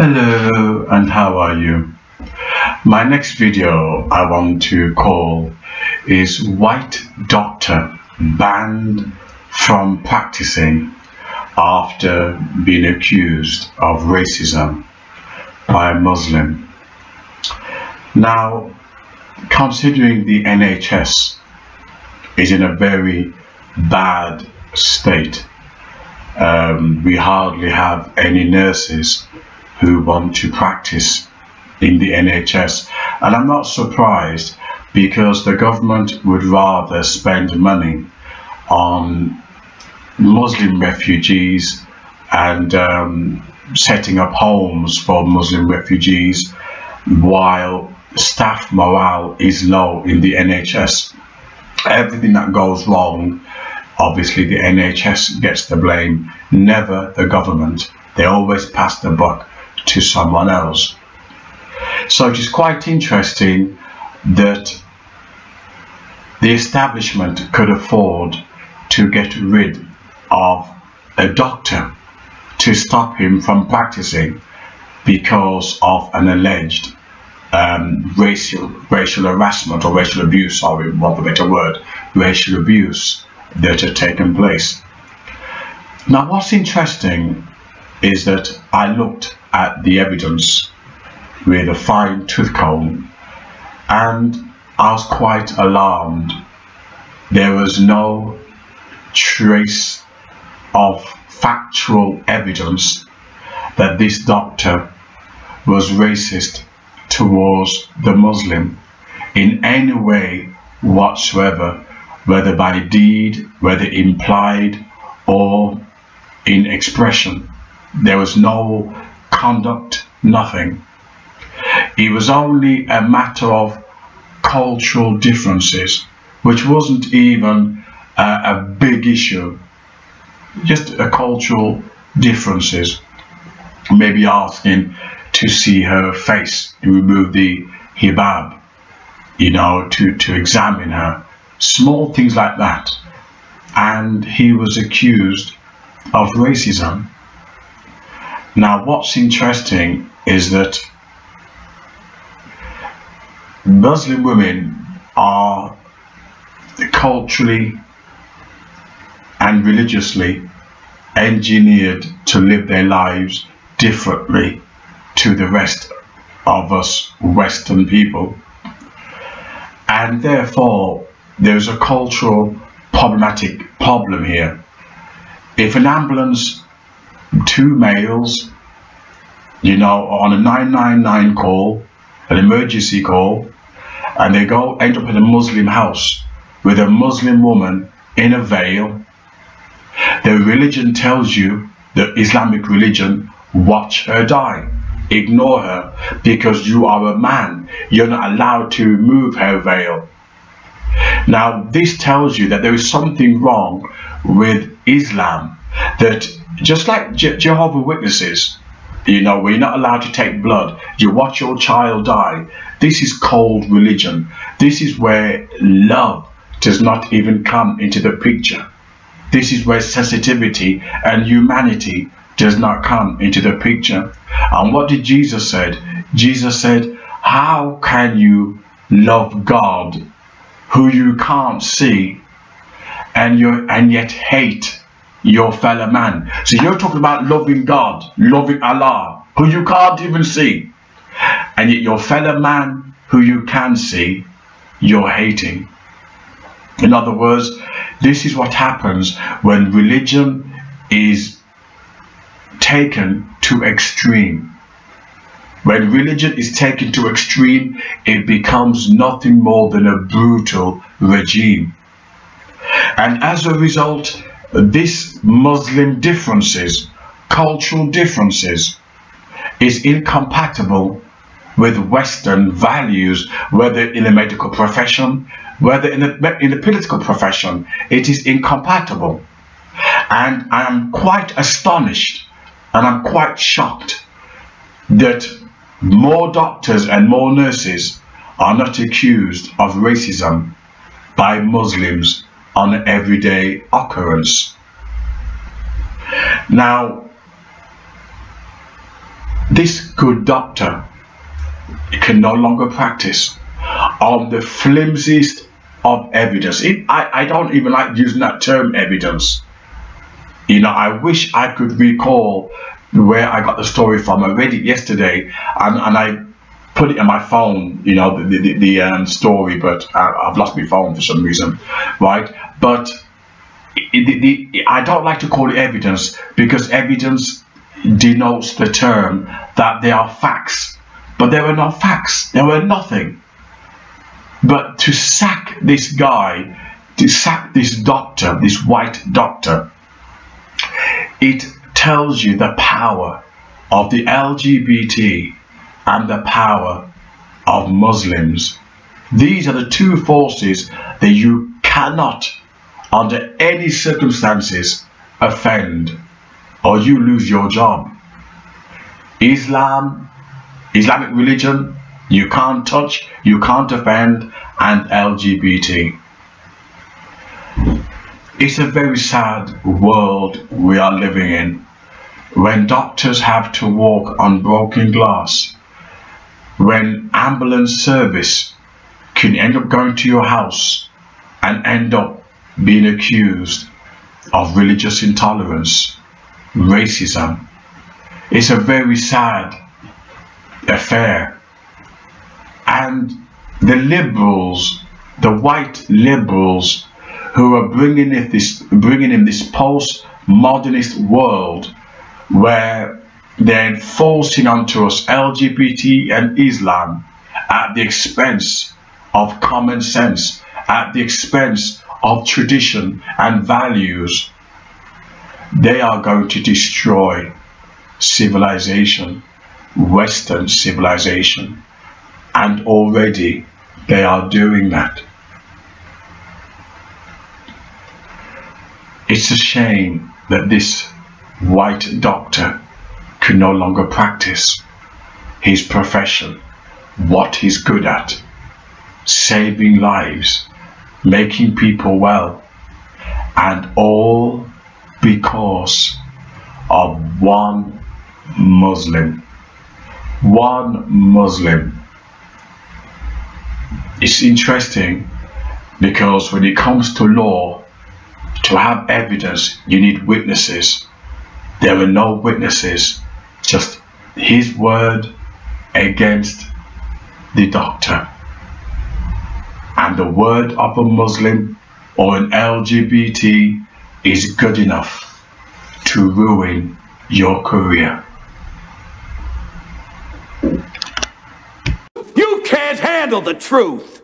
Hello, and how are you? My next video I want to call is White Doctor Banned from Practicing After Being Accused of Racism by a Muslim. Now, considering the NHS is in a very bad state, we hardly have any nurses who want to practice in the NHS, and I'm not surprised because the government would rather spend money on Muslim refugees and setting up homes for Muslim refugees while staff morale is low in the NHS. Everything that goes wrong, obviously the NHS gets the blame, never the government. They always pass the buck to someone else. So it is quite interesting that the establishment could afford to get rid of a doctor to stop him from practicing because of an alleged racial harassment or racial abuse, sorry, want a better word, racial abuse that had taken place. Now what's interesting is that I looked at the evidence with a fine tooth comb and I was quite alarmed. There was no trace of factual evidence that this doctor was racist towards the Muslim in any way whatsoever, whether by deed, whether implied or in expression. There was no conduct, nothing. It was only a matter of cultural differences, which wasn't even a big issue, just a cultural differences. Maybe asking to see her face, to remove the hijab, you know, to examine her, small things like that. And he was accused of racism. Now what's interesting is that Muslim women are culturally and religiously engineered to live their lives differently to the rest of us Western people, and therefore there's a cultural problem here. If an ambulance, two males, you know, on a 999 call, an emergency call, and they end up in a Muslim house with a Muslim woman in a veil, the religion tells you, the Islamic religion, watch her die, ignore her, because you are a man, you're not allowed to remove her veil. Now this tells you that there is something wrong with Islam, that just like Jehovah's Witnesses, you know, where you're not allowed to take blood, you watch your child die. This is cold religion. This is where love does not even come into the picture. This is where sensitivity and humanity does not come into the picture. And what did Jesus said? Jesus said, how can you love God who you can't see and yet hate your fellow man? So you're talking about loving God, loving Allah, who you can't even see, and yet your fellow man who you can see, you're hating. In other words, this is what happens when religion is taken to extreme. When religion is taken to extreme, it becomes nothing more than a brutal regime. And as a result, this Muslim differences, cultural differences, is incompatible with Western values, whether in the medical profession, whether in the political profession. It is incompatible. And I am quite astonished and I'm quite shocked that more doctors and more nurses are not accused of racism by Muslims on an everyday occurrence. Now, this good doctor can no longer practice on the flimsiest of evidence. I don't even like using that term, evidence. You know, I wish I could recall where I got the story from. I read it yesterday, and I put it in my phone, you know, the story, but I've lost my phone for some reason, right? But I don't like to call it evidence, because evidence denotes the term that there are facts, but there were no facts, there were nothing. But to sack this guy, to sack this doctor, this white doctor, it tells you the power of the LGBT and the power of Muslims. These are the two forces that you cannot, under any circumstances, offend, or you lose your job. Islamic religion, you can't touch, you can't offend, and LGBT. It's a very sad world we are living in, when doctors have to walk on broken glass, when ambulance service can end up going to your house and end up being accused of religious intolerance, racism. It's a very sad affair. And the liberals, the white liberals, who are bringing in this post-modernist world where they're enforcing onto us LGBT and Islam at the expense of common sense, at the expense of tradition and values. They are going to destroy civilization, Western civilization, and already they are doing that. It's a shame that this white doctor can no longer practice his profession, what he's good at, saving lives, making people well, and all because of one Muslim. One Muslim. It's interesting because when it comes to law, to have evidence, you need witnesses. There are no witnesses, just his word against the doctor. And the word of a Muslim or an LGBT is good enough to ruin your career. You can't handle the truth!